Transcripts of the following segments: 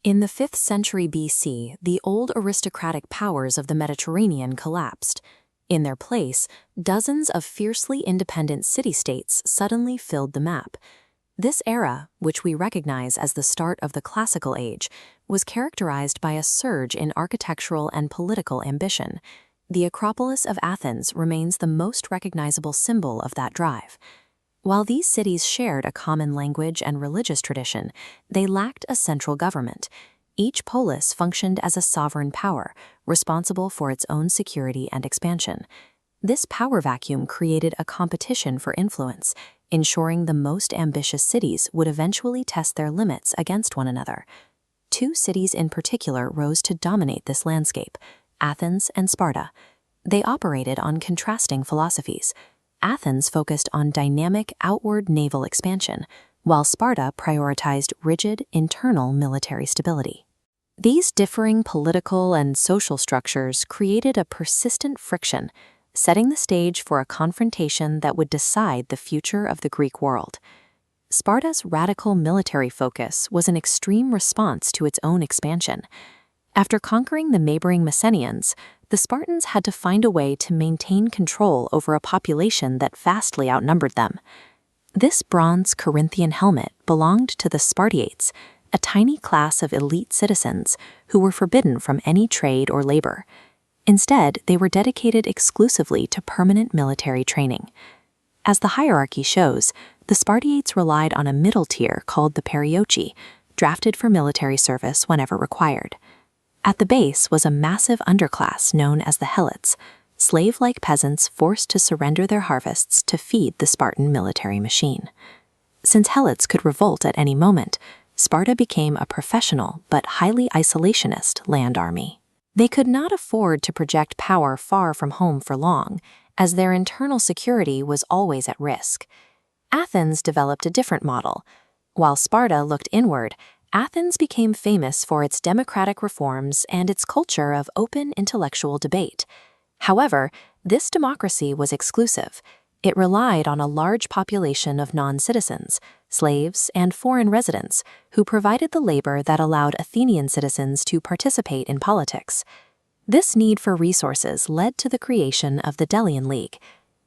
In the 5th century BC, the old aristocratic powers of the Mediterranean collapsed. In their place, dozens of fiercely independent city-states suddenly filled the map. This era, which we recognize as the start of the Classical Age, was characterized by a surge in architectural and political ambition. The Acropolis of Athens remains the most recognizable symbol of that drive. While these cities shared a common language and religious tradition, they lacked a central government. Each polis functioned as a sovereign power, responsible for its own security and expansion. This power vacuum created a competition for influence, ensuring the most ambitious cities would eventually test their limits against one another. Two cities in particular rose to dominate this landscape: Athens and Sparta. They operated on contrasting philosophies. Athens focused on dynamic outward naval expansion, while Sparta prioritized rigid internal military stability. These differing political and social structures created a persistent friction, setting the stage for a confrontation that would decide the future of the Greek world. Sparta's radical military focus was an extreme response to its own expansion. After conquering the neighboring Messenians, the Spartans had to find a way to maintain control over a population that vastly outnumbered them. This bronze Corinthian helmet belonged to the Spartiates, a tiny class of elite citizens who were forbidden from any trade or labor. Instead, they were dedicated exclusively to permanent military training. As the hierarchy shows, the Spartiates relied on a middle tier called the perioeci, drafted for military service whenever required. At the base was a massive underclass known as the Helots, slave-like peasants forced to surrender their harvests to feed the Spartan military machine. Since Helots could revolt at any moment, Sparta became a professional but highly isolationist land army. They could not afford to project power far from home for long, as their internal security was always at risk. Athens developed a different model. While Sparta looked inward, Athens became famous for its democratic reforms and its culture of open intellectual debate. However, this democracy was exclusive. It relied on a large population of non-citizens, slaves, and foreign residents who provided the labor that allowed Athenian citizens to participate in politics. This need for resources led to the creation of the Delian League.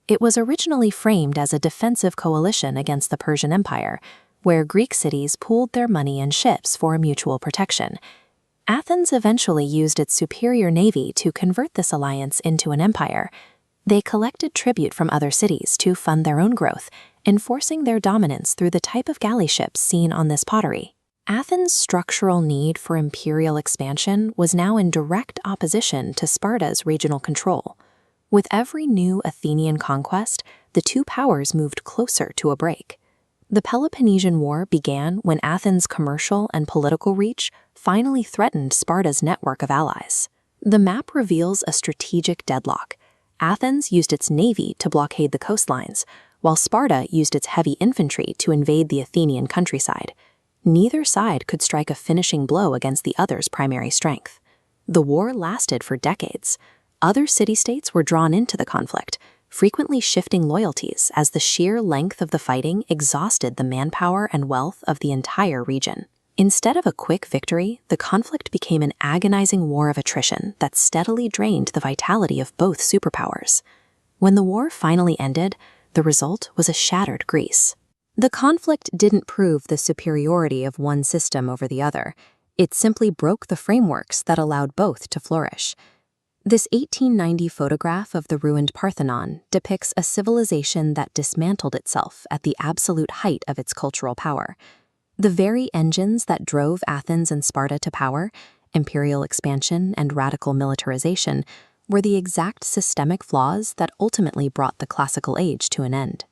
It was originally framed as a defensive coalition against the Persian Empire, where Greek cities pooled their money and ships for mutual protection. Athens eventually used its superior navy to convert this alliance into an empire. They collected tribute from other cities to fund their own growth, enforcing their dominance through the type of galley ships seen on this pottery. Athens' structural need for imperial expansion was now in direct opposition to Sparta's regional control. With every new Athenian conquest, the two powers moved closer to a break. The Peloponnesian War began when Athens' commercial and political reach finally threatened Sparta's network of allies. The map reveals a strategic deadlock. Athens used its navy to blockade the coastlines, while Sparta used its heavy infantry to invade the Athenian countryside. Neither side could strike a finishing blow against the other's primary strength. The war lasted for decades. Other city-states were drawn into the conflict, frequently shifting loyalties as the sheer length of the fighting exhausted the manpower and wealth of the entire region. Instead of a quick victory, the conflict became an agonizing war of attrition that steadily drained the vitality of both superpowers. When the war finally ended, the result was a shattered Greece. The conflict didn't prove the superiority of one system over the other. It simply broke the frameworks that allowed both to flourish. This 1890 photograph of the ruined Parthenon depicts a civilization that dismantled itself at the absolute height of its cultural power. The very engines that drove Athens and Sparta to power, imperial expansion and radical militarization, were the exact systemic flaws that ultimately brought the Classical Age to an end.